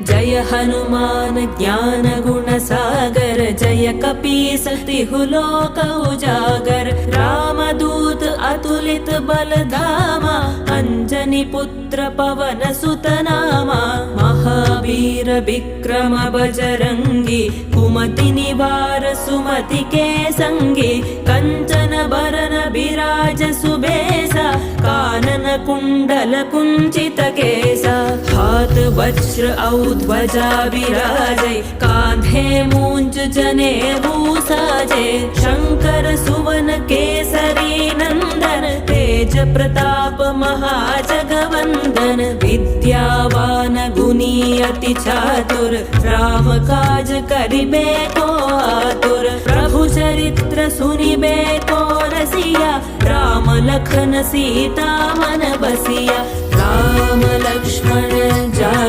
जय हनुमान ज्ञान गुण सागर जय कपीस तिहु लोक उजागर रामदूत अतुलित बल धामा अंजनी पुत्र पवन सुत नामा महावीर विक्रम बजरंगी कुमति निवार सुमति के संगी कंचन बरन विराज सुबेसा कानन कुंडल कुंचित केसा हाथ वज्र ध्वजा विराजै कांधे मूंज जनेऊ साजे शंकर सुवन केसरी नंदन तेज प्रताप महाजगवंदन विद्यावान गुणी अति चातुर राम काज करिबे को आतुर प्रभु चरित्र सुनिबे को रसिया राम लखन सीता मन बसिया राम लक्ष्मण जा